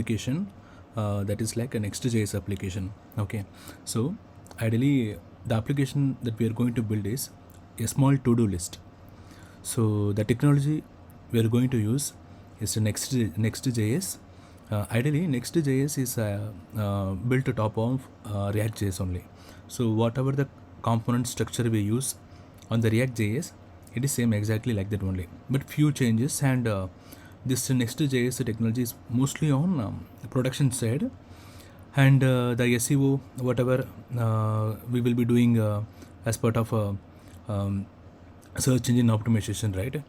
application that is like a Next.js application. Okay, so ideally the application that we are going to build is a small to-do list. So the technology we are going to use is the Next.js. Ideally, Next.js is built on top of React.js only. So whatever the component structure we use on the React.js, it is same exactly like that only. But few changes, and this Next.js technology is mostly on production side, and the SEO whatever we will be doing as part of search engine optimization, right?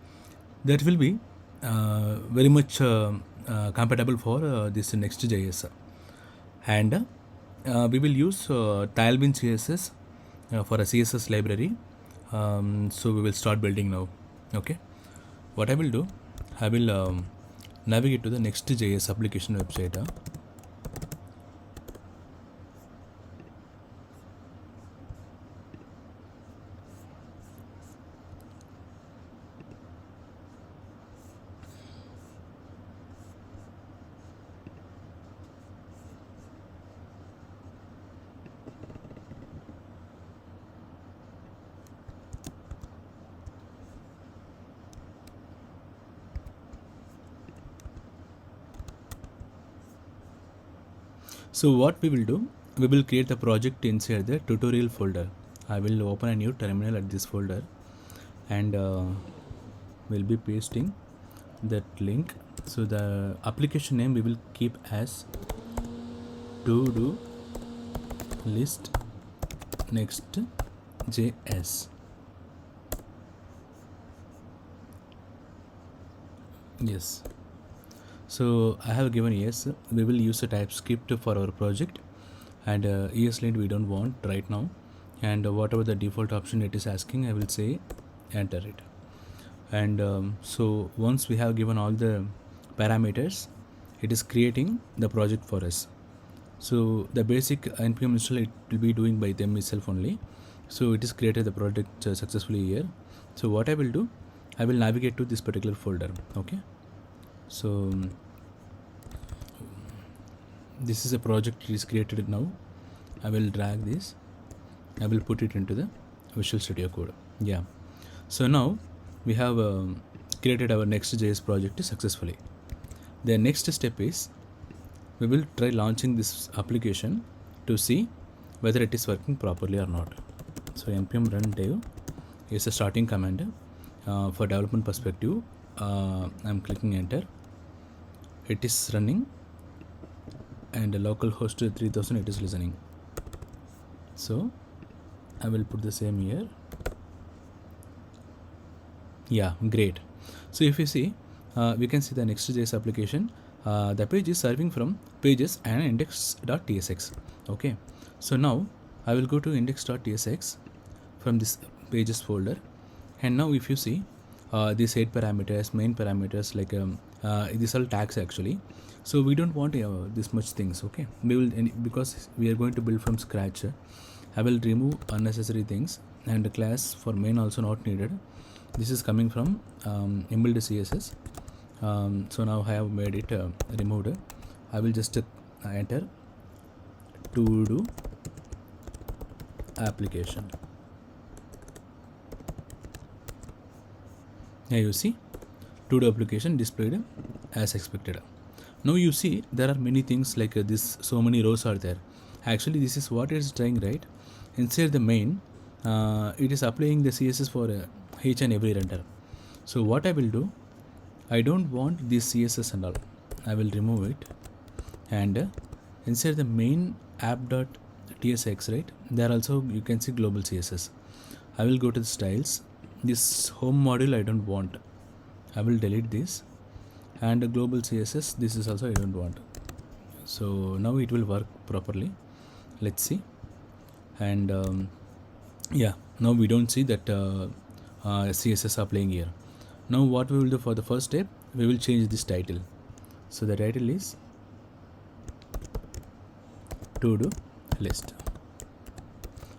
That will be very much compatible for this Next.js, and we will use Tailwind CSS for a CSS library. So we will start building now. Okay, what I will do, I will navigate to the Next.js application website. So what we will do, we will create the project inside the tutorial folder. I will open a new terminal at this folder, and we'll be pasting that link. So the application name we will keep as ToDo list Next.js. Yes. So I have given yes. We will use a TypeScript for our project, and ESLint we don't want right now. And whatever the default option it is asking, I will say enter it. And so once we have given all the parameters, it is creating the project for us. So the basic npm install it will be doing by them itself only. So it is created the project successfully here. So what I will do, I will navigate to this particular folder. Okay, so this is a project is created now. I will drag this, I will put it into the Visual Studio Code. Yeah, so now we have created our Next.js project successfully. The next step is we will try launching this application to see whether it is working properly or not. So npm run dev is a starting command for development perspective. I'm clicking enter. It is running, and localhost 3000 it is listening. So I will put the same here. Yeah, great. So if you see, we can see the Next.js application. The page is serving from pages and index.tsx. Okay, so now I will go to index.tsx from this pages folder, and now if you see these 8 parameters, main parameters, like these are tags actually. So we don't want this much things. Okay, we will, because we are going to build from scratch, I will remove unnecessary things, and the class for main also not needed. This is coming from inbuilt CSS. So now I have made it removed. I will just enter ToDo Application. Here you see ToDo Application displayed as expected. Now you see there are many things like this, so many rows are there. Actually this is what it is trying, right? Inside the main, it is applying the CSS for each and every render. So what I will do, I don't want this CSS and all. I will remove it, and inside the main app.tsx, right, there also you can see global CSS. I will go to the styles. This home module I don't want. I will delete this, and the global CSS, this is also I don't want. So now it will work properly. Let's see. And yeah, now we don't see that CSS are playing here. Now what we will do for the first step, we will change this title. So the title is ToDo list.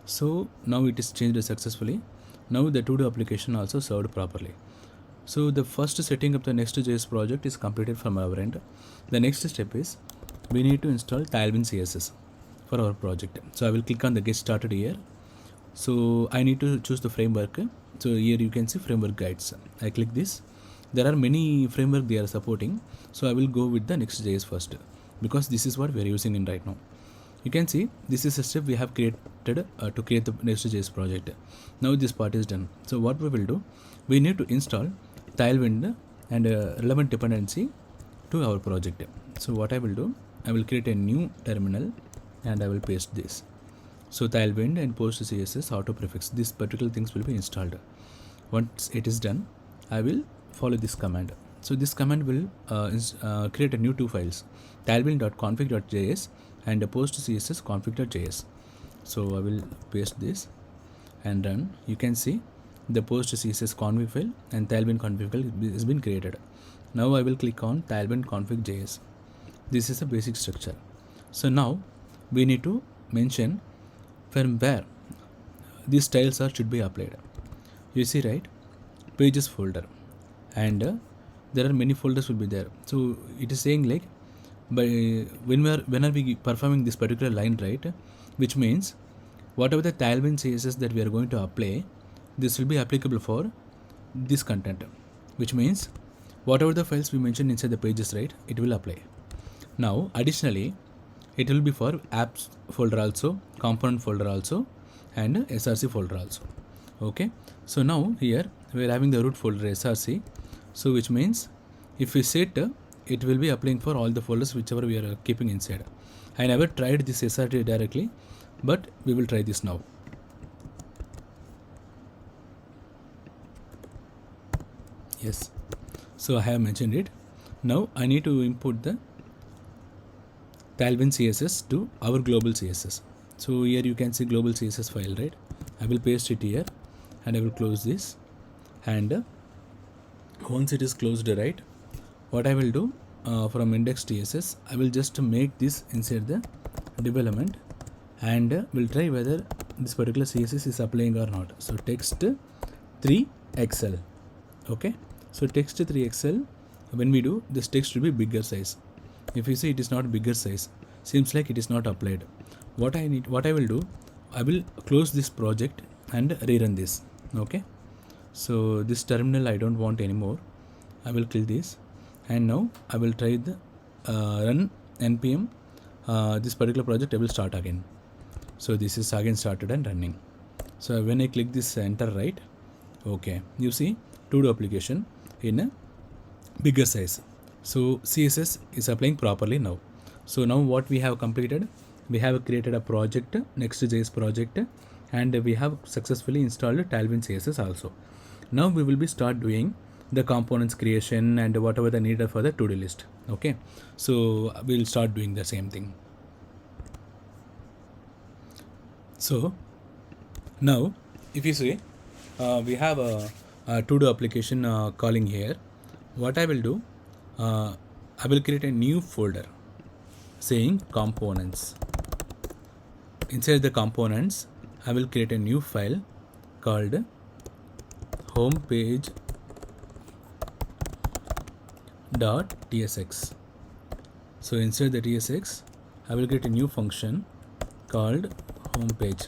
So now it is changed successfully. Now the ToDo application also served properly. So the first setting up the Next.js project is completed from our end. The next step is we need to install Tailwind CSS for our project. So I will click on the get started here. So I need to choose the framework. So here you can see framework guides. I click this. There are many framework they are supporting. So I will go with the Next.js first because this is what we are using in right now. You can see this is a step we have created to create the Next.js project. Now this part is done. So what we will do, we need to install Tailwind and relevant dependency to our project. So what I will do, I will create a new terminal and I will paste this. So Tailwind and post CSS auto prefix, this particular things will be installed. Once it is done, I will follow this command. So this command will create a new two files, tailwind.config.js and post CSS config.js. So I will paste this and run. You can see the post CSS config file and Tailwind config file has been created. Now I will click on Tailwind config.js. This is a basic structure. So now we need to mention from where these styles should be applied. You see, right? Pages folder, and there are many folders will be there. So it is saying like, when are we performing this particular line, right? Which means whatever the Tailwind CSS that we are going to apply, this will be applicable for this content. Which means whatever the files we mentioned inside the pages, right? It will apply. Now additionally, it will be for apps folder also, component folder also, and src folder also. Okay, so now here we are having the root folder src. So which means if we set, it will be applying for all the folders whichever we are keeping inside. I never tried this src directly, but we will try this now. Yes, so I have mentioned it. Now I need to import the Tailwind CSS to our global CSS. So here you can see global CSS file, right? I will paste it here and I will close this. And once it is closed, right, what I will do from index.js, I will just make this inside the development and we'll try whether this particular CSS is applying or not. So text 3XL. Okay, so text 3XL, when we do this, text will be bigger size. If you see it is not bigger size, seems like it is not applied. What I will do, I will close this project and rerun this. Okay, so this terminal I don't want anymore. I will kill this and now I will try the run npm this particular project. I will start again. So this is again started and running. So when I click this enter, right, okay, you see ToDo application in a bigger size. So CSS is applying properly now. So now what we have completed, we have created a project, Next.js project, and we have successfully installed Tailwind CSS also. Now we will be start doing the components creation and whatever the needed for the to-do list. Okay, so we will start doing the same thing. So now if you see, we have a ToDo application calling here. What I will do, I will create a new folder saying components. Inside the components, I will create a new file called homepage.tsx. So inside the tsx, I will create a new function called homepage.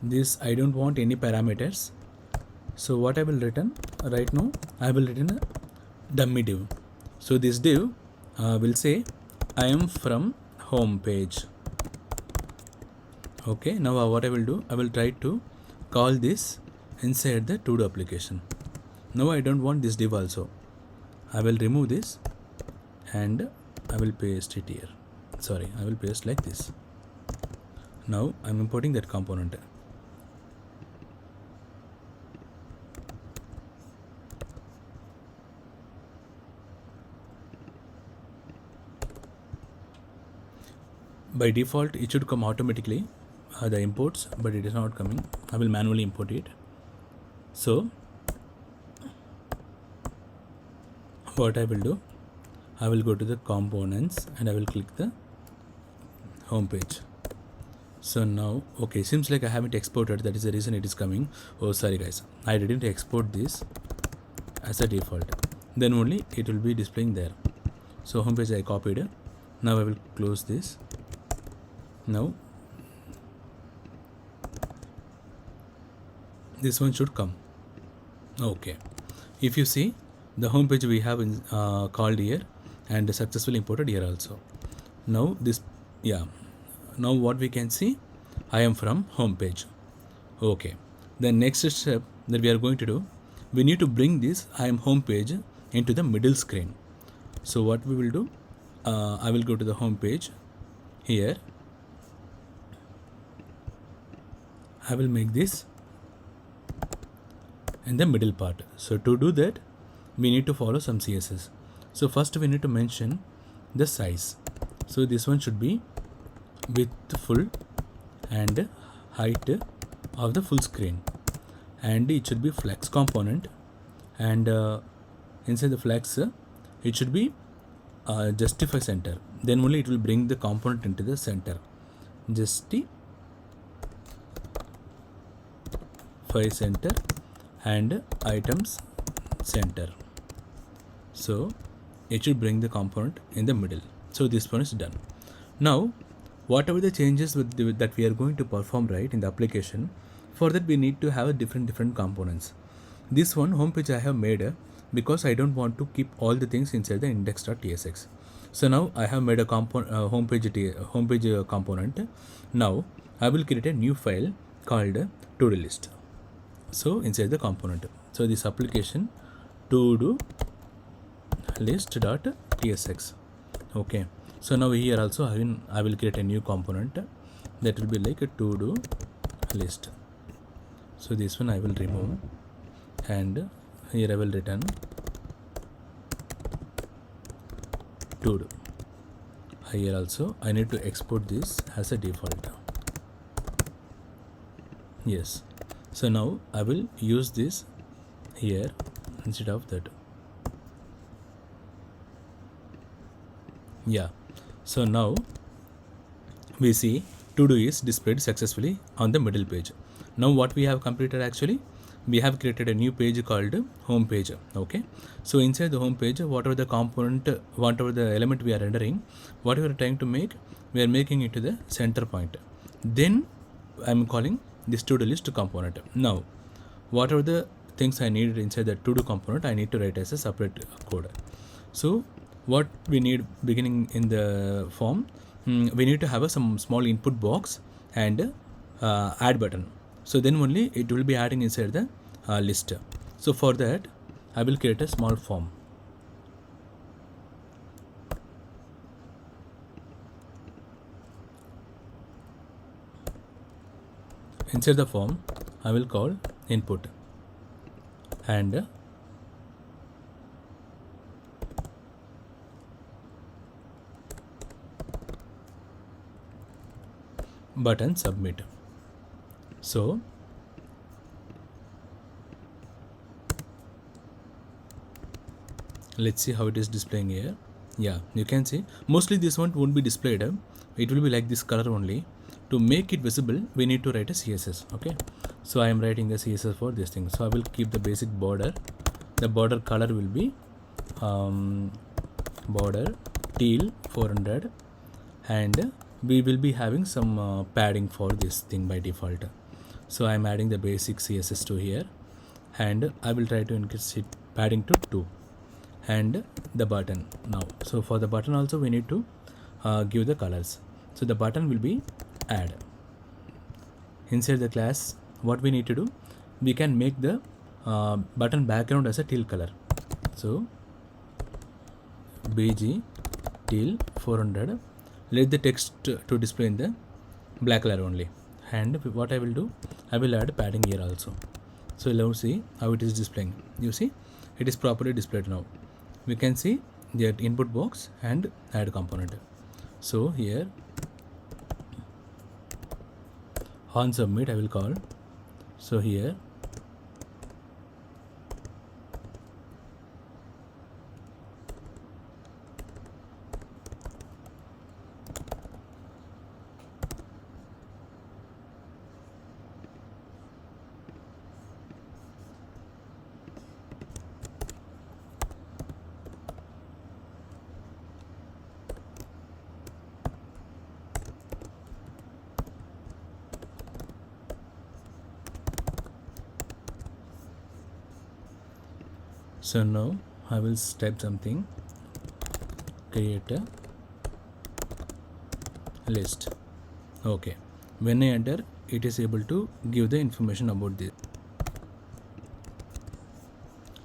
This I don't want any parameters. So what I will return right now, I will return a dummy div. So this div will say I am from home page. Okay, now what I will do, I will try to call this inside the ToDo application. Now I don't want this div also. I will remove this and I will paste it here. Sorry, I will paste like this. Now I am importing that component. By default, it should come automatically, the imports, but it is not coming. I will manually import it. So what I will do, I will go to the components and I will click the home page. So now, okay, seems like I haven't exported. That is the reason it is coming. Oh, sorry guys, I didn't export this as a default. Then only it will be displaying there. So home page I copied. Now I will close this. Now this one should come. Okay, if you see the home page we have called here and successfully imported here also. Now this, yeah, now what we can see, I am from home page. Okay, the next step that we are going to do, we need to bring this I am home page into the middle screen. So what we will do, I will go to the home page. Here I will make this in the middle part. So to do that, we need to follow some CSS. So first we need to mention the size. So this one should be width full and height of the full screen, and it should be flex component, and inside the flex it should be justify center, then only it will bring the component into the center. Justify center and items center, so it should bring the component in the middle. So this one is done. Now whatever the changes that we are going to perform right in the application, for that we need to have different components. This one homepage I have made because I don't want to keep all the things inside the index.tsx. So now I have made a homepage component. Now I will create a new file called ToDo list. So inside the component, so this application ToDo list.tsx. Okay, so now here also I will create a new component that will be like a ToDo list. So this one I will remove, and here I will return ToDo. Here also I need to export this as a default. Yes, so now I will use this here instead of that. Yeah, so now we see ToDo is displayed successfully on the middle page. Now what we have completed, actually we have created a new page called home page. Okay, so inside the home page, whatever the component, whatever the element we are rendering, what we are trying to make, we are making it to the center point. Then I am calling this ToDo list component. Now whatever the things I need inside the ToDo component, I need to write as a separate code. So what we need beginning in the form, we need to have some small input box and add button. So then only it will be adding inside the list. So for that I will create a small form. Inside the form I will call input and button submit. So let's see how it is displaying here. Yeah, you can see mostly this one won't be displayed. It will be like this color only. To make it visible, we need to write a CSS. Okay, so I am writing a CSS for this thing. So I will keep the basic border. The border color will be border teal 400, and we will be having some padding for this thing by default. So I am adding the basic CSS to here, and I will try to increase it padding to 2, and the button now. So for the button also we need to give the colors. So the button will be add. Inside the class, what we need to do, we can make the button background as a teal color. So bg teal 400, let the text to display in the black color only. And what I will do, I will add padding here also. So let's see how it is displaying. You see it is properly displayed now. We can see the input box and add component. So here on submit I will call. So here So now I will type something, create a list. Okay, when I enter, it is able to give the information about this.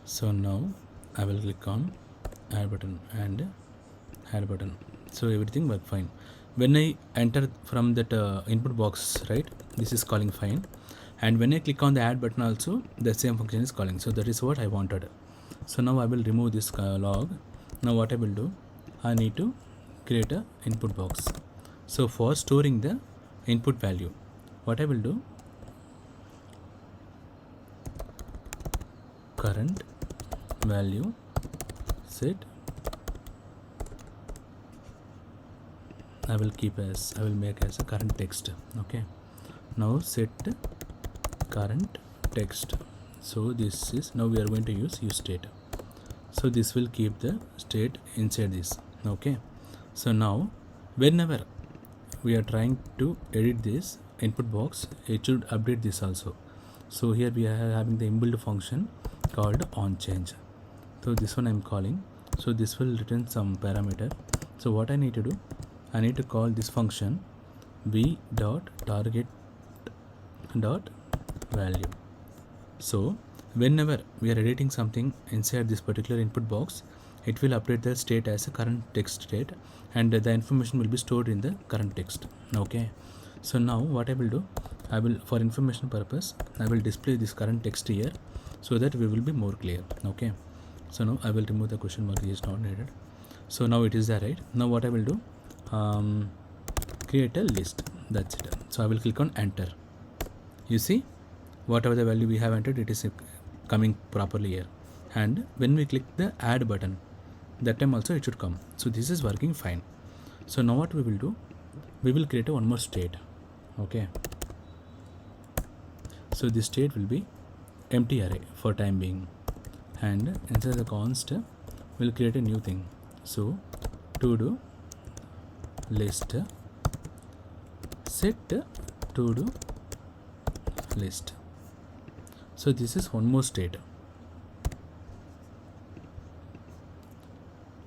So now I will click on add button and add button. So everything work fine. When I enter from that input box, right, this is calling fine, and when I click on the add button also, the same function is calling. So that is what I wanted. So now I will remove this log. Now what I will do, I need to create a input box. So for storing the input value, what I will do, current value set, I will make as a current text. Okay, now set current text. So this is, now we are going to use state. So this will keep the state inside this. Okay, so now whenever we are trying to edit this input box, it should update this also. So here we are having the inbuilt function called onChange. So this one I am calling. So this will return some parameter. So what I need to do, I need to call this function v.target.value. So whenever we are editing something inside this particular input box, it will update the state as a current text state, and the information will be stored in the current text. Okay, so now what I will do, I will, for information purpose, I will display this current text here so that we will be more clear. Okay, so now I will remove the question mark, it is not needed. So now it is there, right? Now what I will do, create a list. That's it. So I will click on enter. You see, whatever the value we have entered, it is coming properly here. And when we click the add button, that time also it should come. So this is working fine. So now what we will do, we will create one more state. Okay, so this state will be empty array for time being, and inside the const we'll create a new thing. So ToDo list, set ToDo list. So this is one more state.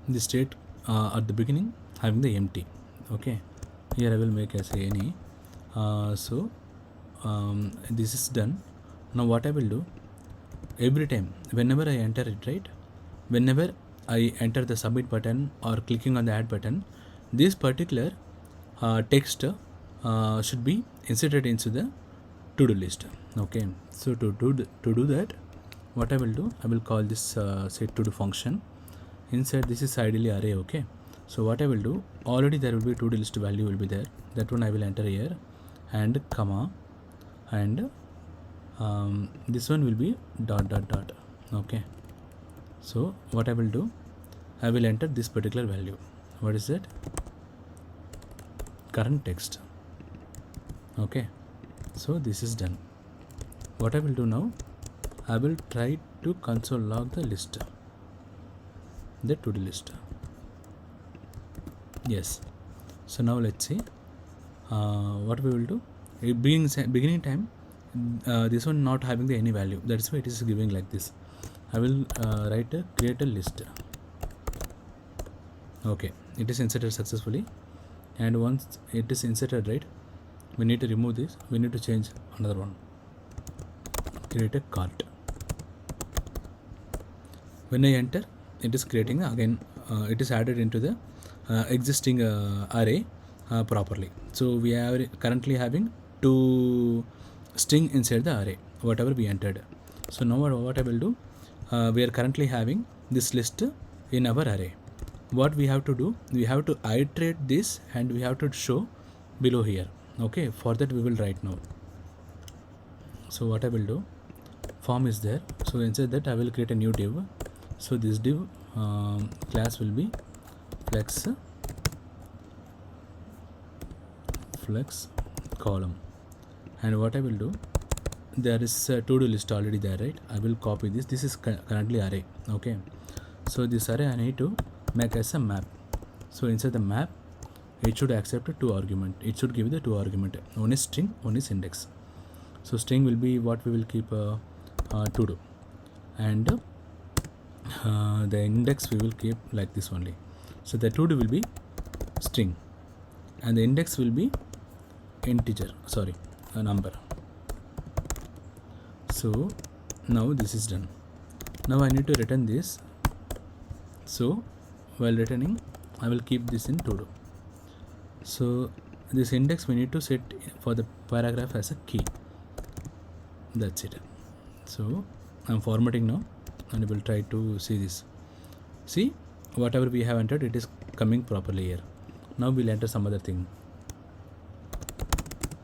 The state at the beginning having the empty. Okay, here I will make as any. This is done. Now what I will do, every time whenever I enter it, right, whenever I enter the submit button or clicking on the add button, this particular text should be inserted into the to-do list. Okay, so to do that, what I will do, I will call this set to-do function. Inside this is ideally array. Okay, so what I will do, already there will be to-do list value will be there, that one I will enter here, and comma, and this one will be ... Okay, so what I will do, I will enter this particular value. What is that? Current text. Okay, so this is done. What I will do now, I will try to console log the list, the to-do list. Yes, so now let's see what we will do. Beginning time, this one not having the any value, that's why it is giving like this. I will create a list. Okay, it is inserted successfully, and once it is inserted, right, we need to remove this, we need to change another one, create a cart. When I enter, it is creating again, it is added into the existing array properly. So we are currently having 2 string inside the array, whatever we entered. So now what I will do, we are currently having this list in our array. What we have to do, we have to iterate this and we have to show below here. Okay, for that we will write now. So what I will do, form is there, so inside that I will create a new div. So this div class will be flex column, and what I will do, there is a to-do list already there, right? I will copy this. This is currently array. Okay, so this array I need to make as a map. So inside the map, it should accept 2 argument. It should give the 2 argument. One is string, one is index. So string will be what we will keep to do, and the index we will keep like this only. So the ToDo will be string and the index will be integer, sorry, a number. So now this is done. Now I need to return this. So while returning, I will keep this in ToDo. So this index we need to set for the paragraph as a key. That's it. So I'm formatting now and we'll try to see this. See, whatever we have entered, it is coming properly here. Now we'll enter some other thing.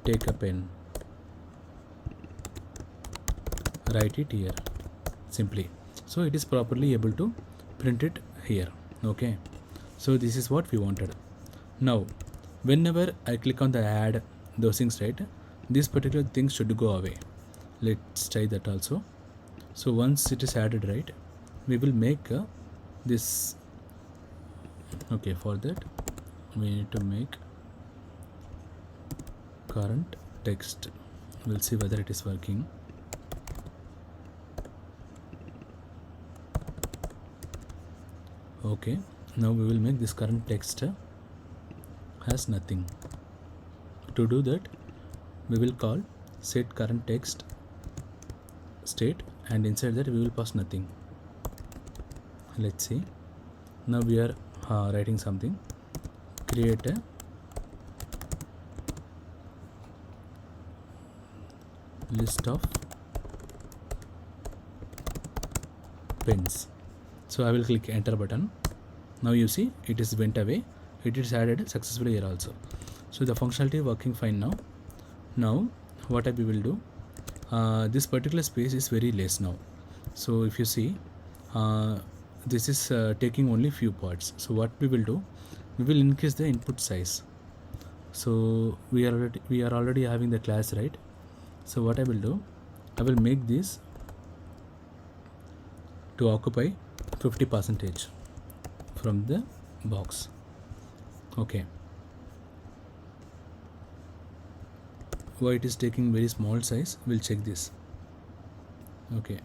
Take a pen, write it here simply. So it is properly able to print it here. Okay, so this is what we wanted. Now whenever I click on the add those things, right, this particular thing should go away. Let's try that also. So once it is added, right, we will make this. Okay, for that we need to make current text. We'll see whether it is working. Okay, now we will make this current text has nothing. To do that, we will call set current text state and inside that we will pass nothing. Let's see. Now we are writing something. Create a list of pens. So I will click enter button. Now you see it is went away. It is added successfully here also. So the functionality working fine now. Now what we will do, this particular space is very less now. So if you see, this is taking only few parts. So what we will do, we will increase the input size. So we are already having the class, right? So what I will do, I will make this to occupy 50% from the box. Okay, why it is taking very small size, we'll check this. Okay,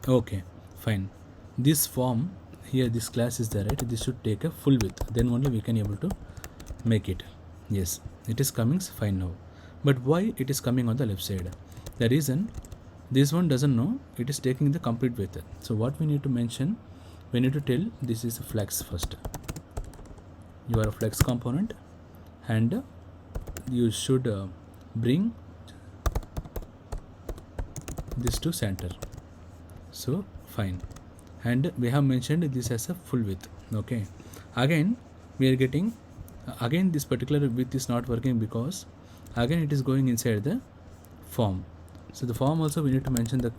okay, fine. This form here, this class is there, right? This should take a full width, then only we can able to make it. Yes, it is coming fine now. But why it is coming on the left side? The reason, this one doesn't know it is taking the complete width. So what we need to mention, we need to tell this is a flex first. You are a flex component and you should bring this to center. So fine, and we have mentioned this as a full width. Okay, again we are getting, again this particular width is not working because again it is going inside the form. So the form also we need to mention the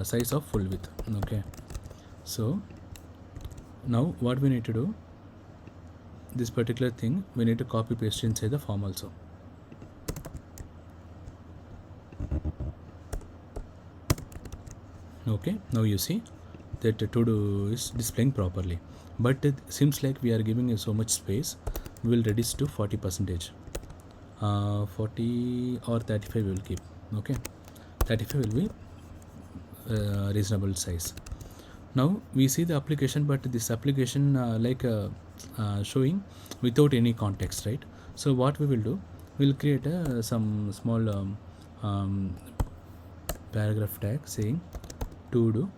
size of full width. Okay, so now what we need to do, this particular thing we need to copy paste inside the form also. Okay, now you see that ToDo is displaying properly, but it seems like we are giving so much space. We will reduce to 40%. 40 or 35 we will keep. Okay, 35 will be reasonable size. Now we see the application, but this application showing without any context, right? So what we will do, we will create some small paragraph tag saying ToDo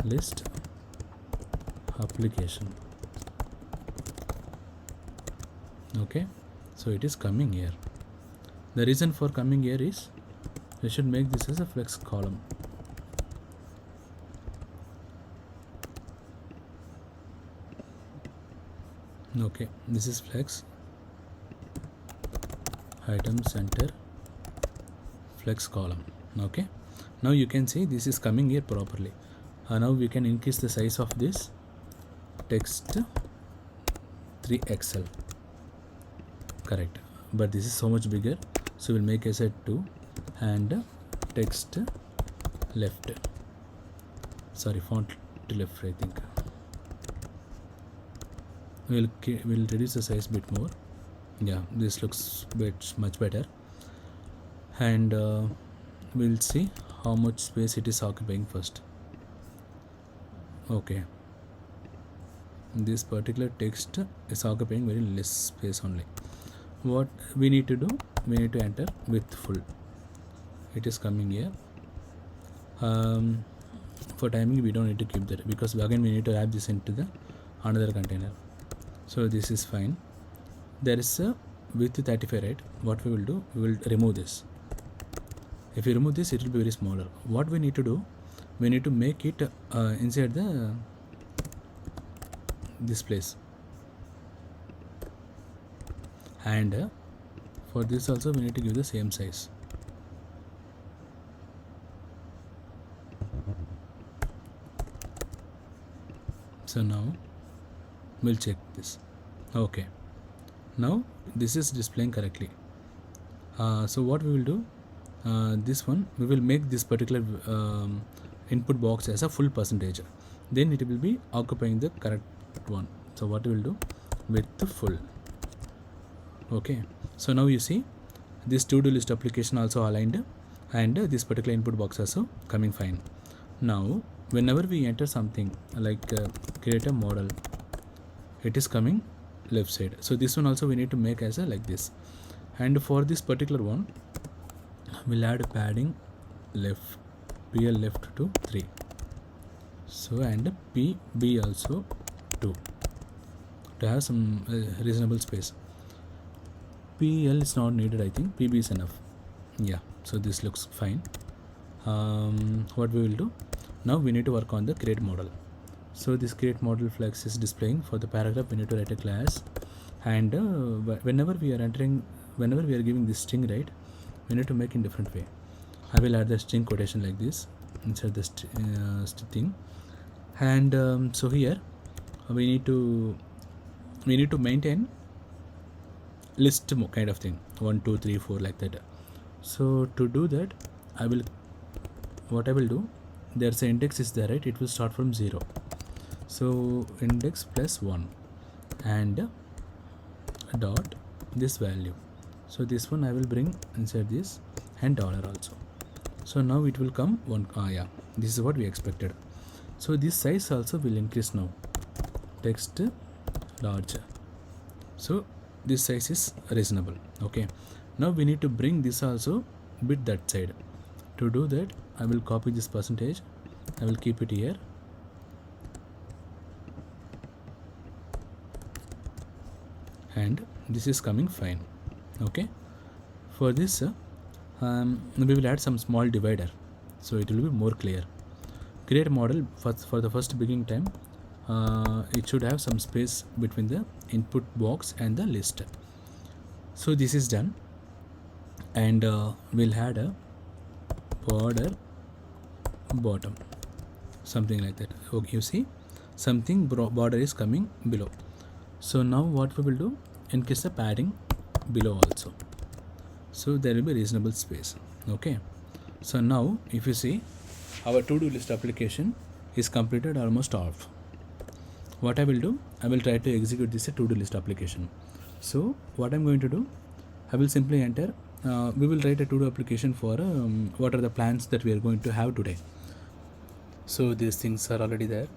list application. Okay, so it is coming here. The reason for coming here is we should make this as a flex column. Okay, this is flex item center flex column. Okay, now you can see this is coming here properly. Now we can increase the size of this text 3XL. Correct, but this is so much bigger, so we'll make as a 2 and text left, sorry, font to left. I think we'll reduce the size bit more. Yeah, this looks much better. And we'll see how much space it is occupying first. Okay, this particular text is occupying very less space only. What we need to do, we need to enter with full. It is coming here. For timing we don't need to keep that, because again we need to wrap this into the another container. So this is fine. There is a width 35, right? What we will do, we will remove this. If you remove this, it will be very smaller. What we need to do, we need to make it inside the this place, and for this also we need to give the same size. So now we'll check this. Okay, now this is displaying correctly. So what we will do, this one we will make this particular input box as a full percentage, then it will be occupying the correct one. So what we will do, with the full. Okay, so now you see this to-do list application also aligned, and this particular input box also coming fine. Now whenever we enter something like create a model, it is coming left side. So this one also we need to make as a like this, and for this particular one we'll add padding left, PL left to 3, so and PB also 2 to have some reasonable space. PL is not needed, I think PB is enough. Yeah, so this looks fine. What we will do now, we need to work on the create model. So this create model flex is displaying. For the paragraph we need to write a class, and whenever we are entering, whenever we are giving this string, right, we need to make in different way. I will add the string quotation like this inside the thing, and so here we need to maintain list kind of thing, 1 2 3 4 like that. So to do that, what I will do, there's an index is there, right? It will start from 0. So index plus 1 and dot this value. So this one I will bring inside this, and dollar also. So now it will come 1. Yeah, this is what we expected. So this size also will increase now. Text large. So this size is reasonable. Okay, now we need to bring this also bit that side. To do that, I will copy this percentage, I will keep it here, and this is coming fine. Okay, for this we will add some small divider, so it will be more clear. Create model for the first beginning time, it should have some space between the input box and the list. So this is done, and we'll add a border bottom, something like that. Okay, you see something border is coming below. So now what we will do, increase the padding below also, so there will be reasonable space. Okay, so now if you see, our to-do list application is completed almost off. What I will do, I will try to execute this to-do list application. So what I'm going to do, I will simply enter, we will write a to-do application for what are the plans that we are going to have today. So these things are already there.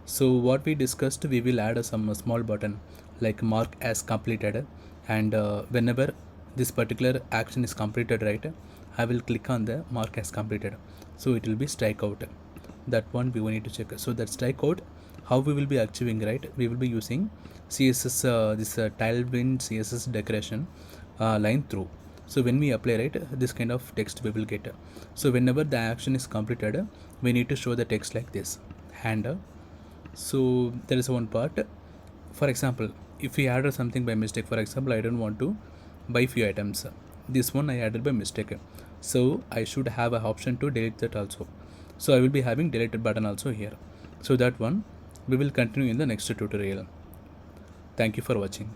So what we discussed, we will add some small button like mark as completed, and whenever this particular action is completed, right, I will click on the mark as completed, so it will be strikeout. That one we will need to check. So that strikeout, how we will be achieving, right, we will be using CSS, this Tailwind CSS decoration line through. So when we apply, right, this kind of text we will get. So whenever the action is completed, we need to show the text like this, and so there is one part. For example, if we added something by mistake, for example, I don't want to buy few items, this one I added by mistake, so I should have an option to delete that also. So I will be having deleted button also here. So that one we will continue in the next tutorial. Thank you for watching.